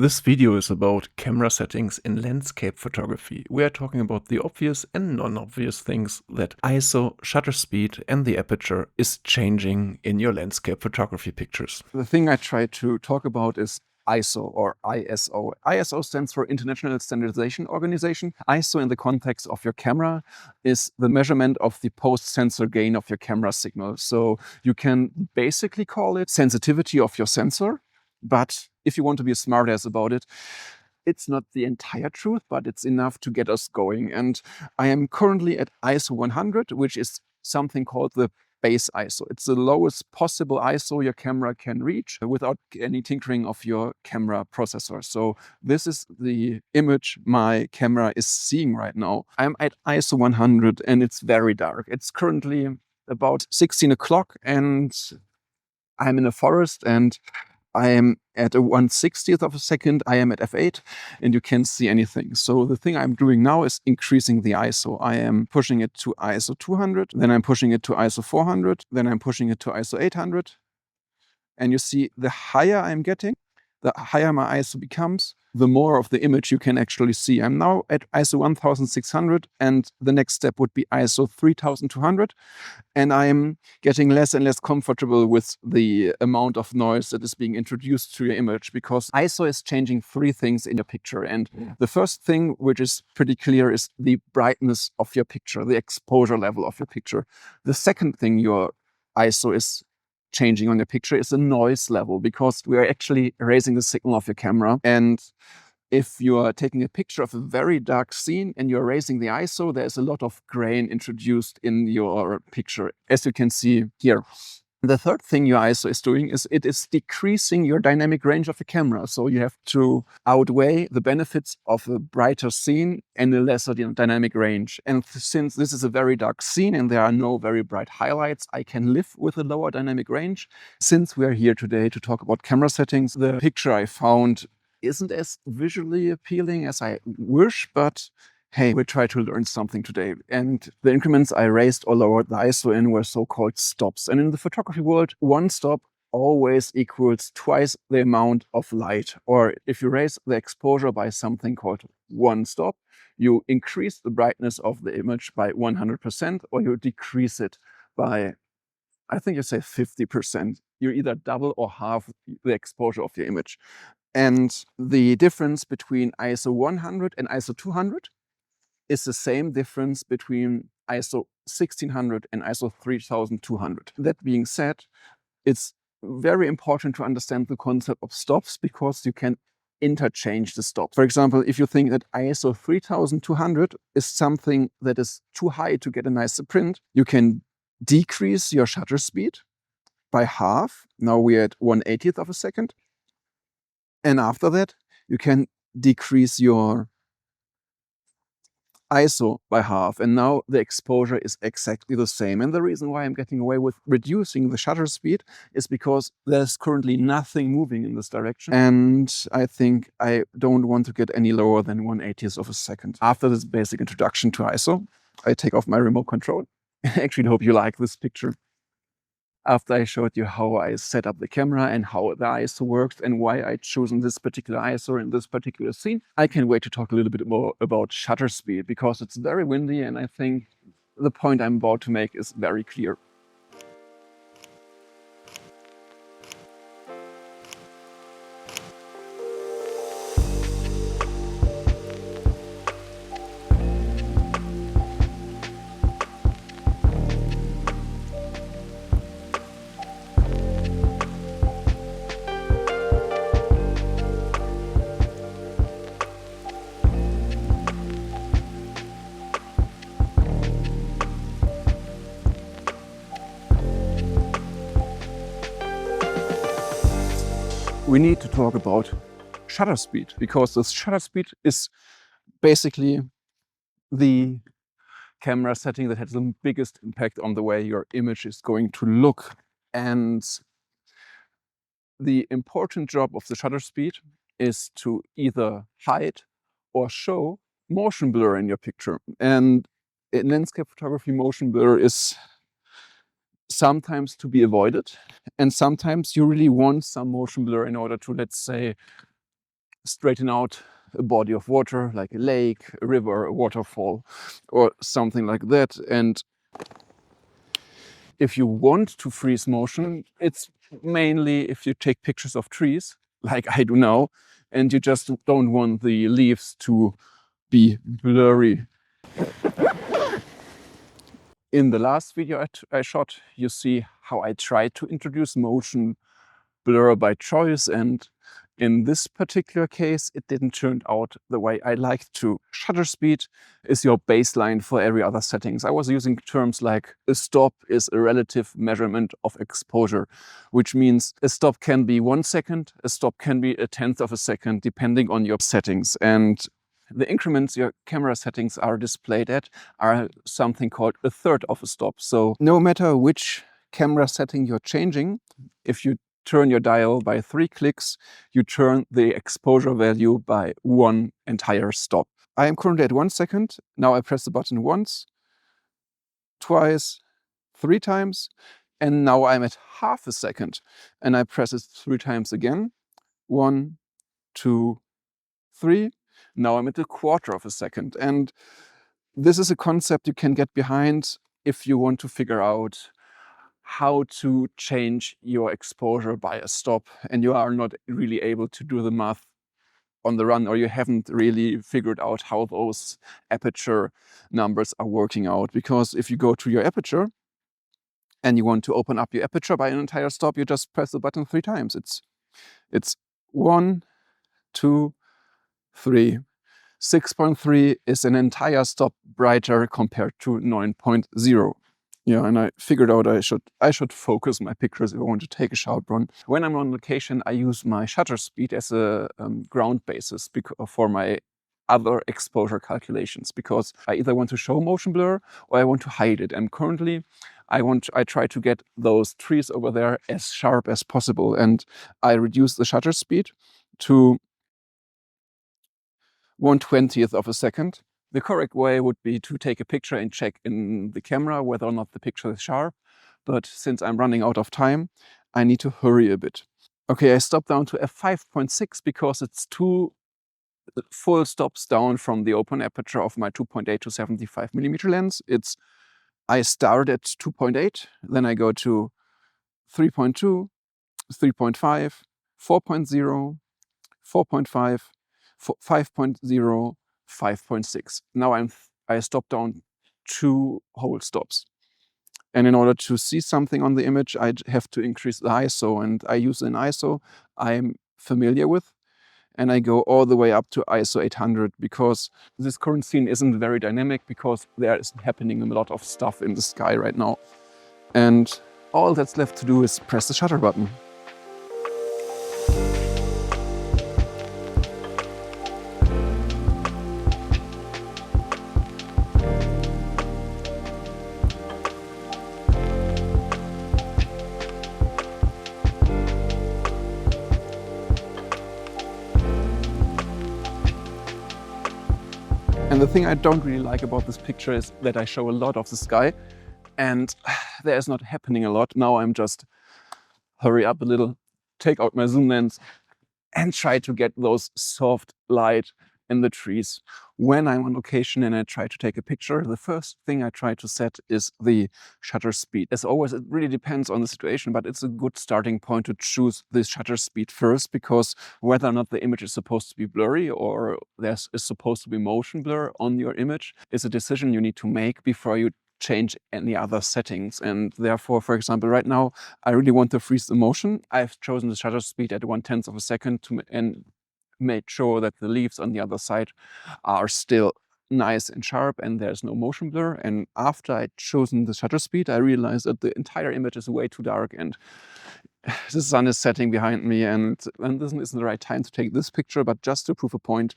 This video is about camera settings in landscape photography. We are talking about the obvious and non-obvious things that ISO, shutter speed, and the aperture is changing in your landscape photography pictures. The thing I try to talk about is ISO or ISO. ISO stands for International Standardization Organization. ISO in the context of your camera is the measurement of the post-sensor gain of your camera signal. So you can basically call it sensitivity of your sensor, but if you want to be a smartass about it, it's not the entire truth, but it's enough to get us going. And I am currently at ISO 100, which is something called the base ISO. It's the lowest possible ISO your camera can reach without any tinkering of your camera processor. So this is the image my camera is seeing right now. I'm at ISO 100 and it's very dark. It's currently about 16 o'clock and I'm in a forest and I am at a 1/60th of a second, I am at f8 and you can't see anything. So the thing I'm doing now is increasing the ISO. I am pushing it to ISO 200, then I'm pushing it to ISO 400, then I'm pushing it to ISO 800. And you see the higher I'm getting, the higher my ISO becomes, the more of the image you can actually see. I'm now at ISO 1600 and the next step would be ISO 3200. And I'm getting less and less comfortable with the amount of noise that is being introduced to your image because ISO is changing three things in your picture. And the first thing, which is pretty clear, is the brightness of your picture, the exposure level of your picture. The second thing your ISO is changing on your picture is the noise level, because we are actually raising the signal of your camera. And if you are taking a picture of a very dark scene and you're raising the ISO, there's a lot of grain introduced in your picture, as you can see here. The third thing your ISO is doing is it is decreasing your dynamic range of the camera. So you have to outweigh the benefits of a brighter scene and a lesser dynamic range. And since this is a very dark scene and there are no very bright highlights, I can live with a lower dynamic range. Since we are here today to talk about camera settings, the picture I found isn't as visually appealing as I wish, but hey, we try to learn something today. And the increments I raised or lowered the ISO in were so-called stops. And in the photography world, one stop always equals twice the amount of light. Or if you raise the exposure by something called one stop, you increase the brightness of the image by 100%, or you decrease it by, I think you say 50%. You either double or halve the exposure of your image. And the difference between ISO 100 and ISO 200 is the same difference between ISO 1600 and ISO 3200. That being said, it's very important to understand the concept of stops because you can interchange the stops. For example, if you think that ISO 3200 is something that is too high to get a nice print, you can decrease your shutter speed by half. Now we're at 1/80th of a second. And after that, you can decrease your ISO by half, and now the exposure is exactly the same. And the reason why I'm getting away with reducing the shutter speed is because there's currently nothing moving in this direction. And I think I don't want to get any lower than 1/80th of a second. After this basic introduction to ISO, I take off my remote control. I actually hope you like this picture. After I showed you how I set up the camera and how the ISO works and why I chosen this particular ISO in this particular scene, I can't wait to talk a little bit more about shutter speed because it's very windy and I think the point I'm about to make is very clear. We need to talk about shutter speed because this shutter speed is basically the camera setting that has the biggest impact on the way your image is going to look. And the important job of the shutter speed is to either hide or show motion blur in your picture. And in landscape photography, motion blur is sometimes to be avoided, and sometimes you really want some motion blur in order to, let's say, straighten out a body of water, like a lake, a river, a waterfall, or something like that. And if you want to freeze motion, it's mainly if you take pictures of trees, like I do now, and you just don't want the leaves to be blurry. In the last video I shot, you see how I tried to introduce motion blur by choice, and in this particular case, it didn't turn out the way I liked to. Shutter speed is your baseline for every other settings. I was using terms like a stop is a relative measurement of exposure, which means a stop can be 1 second, a stop can be a tenth of a second, depending on your settings. And the increments your camera settings are displayed at are something called a third of a stop. So no matter which camera setting you're changing, if you turn your dial by 3 clicks, you turn the exposure value by 1 entire stop. I am currently at 1 second. Now I press the button once, twice, 3 times, and now I'm at half a second. And I press it 3 times again. 1, 2, 3. Now I'm at a quarter of a second. And this is a concept you can get behind if you want to figure out how to change your exposure by a stop and you are not really able to do the math on the run, or you haven't really figured out how those aperture numbers are working out. Because if you go to your aperture and you want to open up your aperture by an entire stop, you just press the button 3 times. It's 1, 2, 3. 6.3 is an entire stop brighter compared to 9.0. Yeah, and I figured out I should focus my pictures if I want to take a sharp run. When I'm on location, I use my shutter speed as a ground basis for my other exposure calculations, because I either want to show motion blur or I want to hide it. And currently, I try to get those trees over there as sharp as possible, and I reduce the shutter speed to 1/20th of a second. The correct way would be to take a picture and check in the camera whether or not the picture is sharp. But since I'm running out of time, I need to hurry a bit. Okay, I stopped down to f5.6 because it's 2 full stops down from the open aperture of my 2.8 to 75mm lens. I start at 2.8, then I go to 3.2, 3.5, 4.0, 4.5, 5.0, 5.6. Now I stop down 2 whole stops. And in order to see something on the image, I have to increase the ISO, and I use an ISO I'm familiar with, and I go all the way up to ISO 800 because this current scene isn't very dynamic because there is happening a lot of stuff in the sky right now. And all that's left to do is press the shutter button. And the thing I don't really like about this picture is that I show a lot of the sky and there is not happening a lot. Now I'm just hurry up a little, take out my zoom lens and try to get those soft light in the trees. When I'm on location and I try to take a picture, the first thing I try to set is the shutter speed. As always, it really depends on the situation, but it's a good starting point to choose the shutter speed first, because whether or not the image is supposed to be blurry or there is supposed to be motion blur on your image is a decision you need to make before you change any other settings. And therefore, for example, right now, I really want to freeze the motion. I've chosen the shutter speed at 1/10 of a second and made sure that the leaves on the other side are still nice and sharp and there's no motion blur. And after I'd chosen the shutter speed, I realized that the entire image is way too dark and the sun is setting behind me, and this isn't the right time to take this picture. But just to prove a point,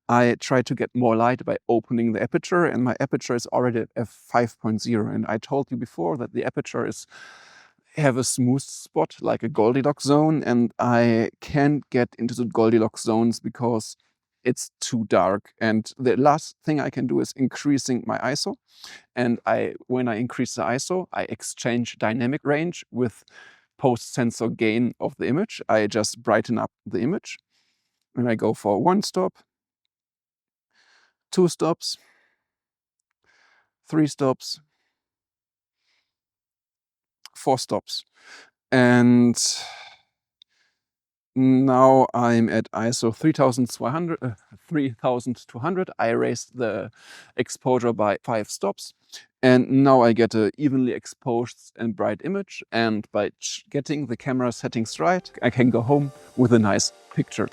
I tried to get more light by opening the aperture, and my aperture is already at f5.0. And I told you before that the aperture have a smooth spot, like a Goldilocks zone, and I can't get into the Goldilocks zones because it's too dark. And the last thing I can do is increasing my ISO. And when I increase the ISO, I exchange dynamic range with post-sensor gain of the image. I just brighten up the image. And I go for 1 stop, 2 stops, 3 stops, 4 stops. And now I'm at ISO 3200. I raised the exposure by 5 stops. And now I get an evenly exposed and bright image. And by getting the camera settings right, I can go home with a nice picture.